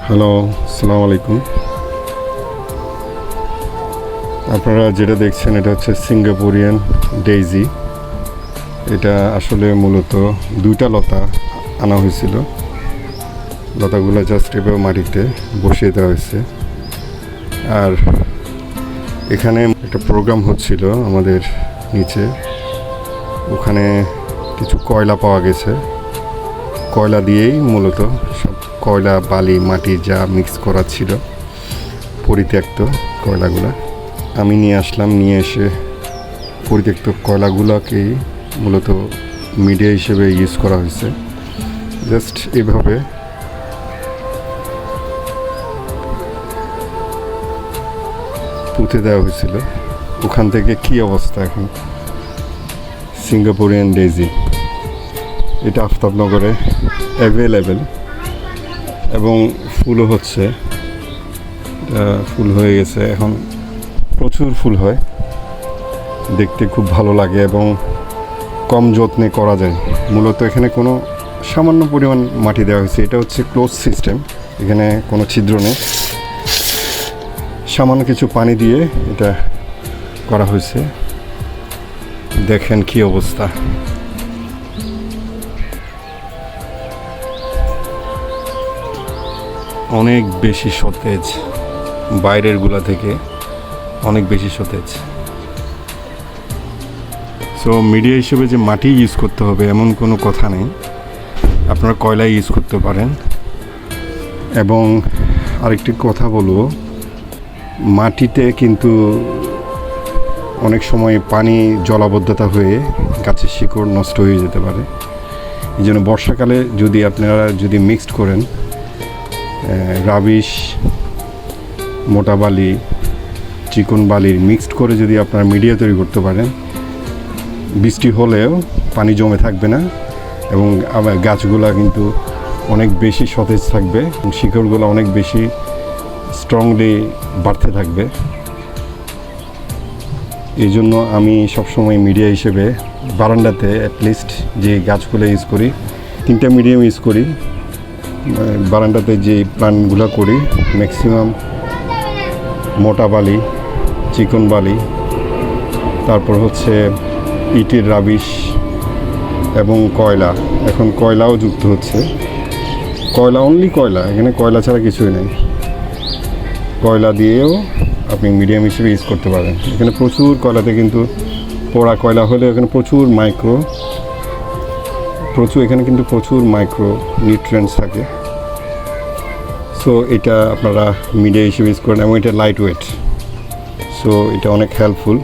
Hello, আসসালামু আলাইকুম। আপনারা যেটা দেখছেন এটা হচ্ছে সিঙ্গাপুরিয়ান ডেইজি। এটা আসলে মূলত দুইটা লতা আনা হয়েছিল। লতাগুলো জাস্ট এভাবে মাটিতে বসিয়ে দেওয়া হয়েছে। আর এখানে একটা প্রোগ্রাম হচ্ছিল আমাদের নিচে, ওখানে কিছু কয়লা পাওয়া গেছে। কয়লা দিয়েই মূলত সব কয়লা, বালি, মাটি যা মিক্স করা ছিল পরিত্যক্ত কয়লাগুলো আমি নিয়ে আসলাম। নিয়ে এসে পরিত্যক্ত কয়লাগুলোকেই মূলত মিডিয়া হিসেবে ইউজ করা হয়েছে। জাস্ট এভাবে পুঁতে দেওয়া হয়েছিল। ওখান থেকে কি অবস্থা এখন। সিঙ্গাপুরিয়ান ডেইজি এটা আফতাবনগরে অ্যাভেলেবেল এবং ফুলও হচ্ছে। ফুল হয়ে গেছে, এখন প্রচুর ফুল হয়, দেখতে খুব ভালো লাগে এবং কম যত্নে করা যায়। মূলত এখানে কোনো সামান্য পরিমাণ মাটি দেওয়া হয়েছে। এটা হচ্ছে ক্লোজ সিস্টেম, এখানে কোনো ছিদ্র নেই। সামান্য কিছু পানি দিয়ে এটা করা হয়েছে। দেখেন কি অবস্থা। অনেক বেশি সতেজ, বাইরের গুলা থেকে অনেক বেশি সতেজ। সো মিডিয়া হিসেবে যে মাটি ইউজ করতে হবে এমন কোনো কথা নেই, আপনারা কয়লা ইউজ করতে পারেন। এবং আরেকটি কথা বলবো, মাটিতে কিন্তু অনেক সময় পানি জলাবদ্ধতা হয়ে গাছের শিকড় নষ্ট হয়ে যেতে পারে। এই জন্য বর্ষাকালে আপনারা যদি মিক্সড করেন রাবিশ, মোটা বালি, চিকন বালির মিক্সড করে যদি আপনারা মিডিয়া তৈরি করতে পারেন, বৃষ্টি হলেও পানি জমে থাকবে না এবং আবার গাছগুলা কিন্তু অনেক বেশি সতেজ থাকবে, শিকড়গুলো অনেক বেশি স্ট্রংলি বাড়তে থাকবে। এই জন্য আমি সবসময় মিডিয়া হিসেবে বারান্দাতে অ্যাটলিস্ট যে গাছগুলো ইউজ করি, 3টা মিডিয়াম ইউজ করি। বারান্দাতে যে প্ল্যান্টগুলো করি ম্যাক্সিমাম মোটা বালি, চিকন বালি, তারপর হচ্ছে ইটের রাবিশ এবং কয়লা। এখন কয়লাও যুক্ত হচ্ছে। কয়লা অনলি কয়লা, এখানে কয়লা ছাড়া কিছুই নেই। কয়লা দিয়েও আপনি মিডিয়াম হিসেবে ইউজ করতে পারেন। এখানে প্রচুর কয়লাতে কিন্তু পোড়া কয়লা হলে এখানে প্রচুর এখানে কিন্তু প্রচুর মাইক্রো নিউট্রিয়েন্টস থাকে। সো এটা আপনারা মিডিয়া হিসেবে ইউজ করেন এবং এটা লাইট ওয়েট। সো এটা অনেক হেল্পফুল,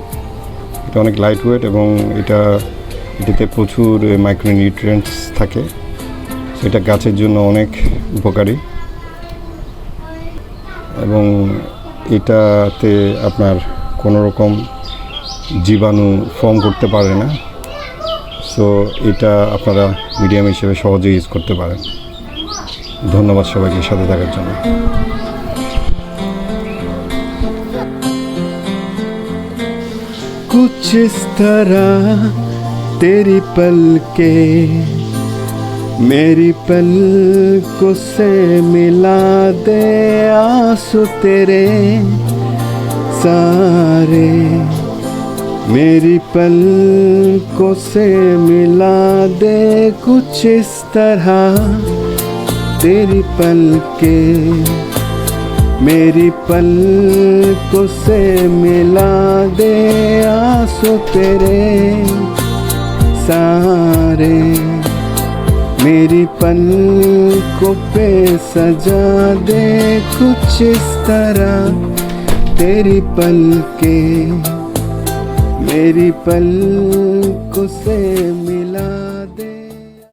এটা অনেক লাইট ওয়েট এবং এটাতে প্রচুর মাইক্রো নিউট্রিয়েন্টস থাকে। সো এটা গাছের জন্য অনেক উপকারী এবং এটাতে আপনার কোনো রকম জীবাণু ফর্ম করতে পারে না। সো এটা আপনারা মিডিয়াম হিসেবে সহজে ইউজ করতে পারেন। ধন্যবাদ সবাইকে সাথে থাকার জন্য। कुछ इस तरह तेरी पलके मेरी पलकों से मिला दे, आंसू तेरे सारे मेरी पलकों से मिला दे। कुछ इस तरह तेरी पलके मेरी पलकों से मिला दे, आंसू तेरे सारे मेरी पलकों पे सजा दे। कुछ इस तरह तेरी पलके मेरी पलकों से मिला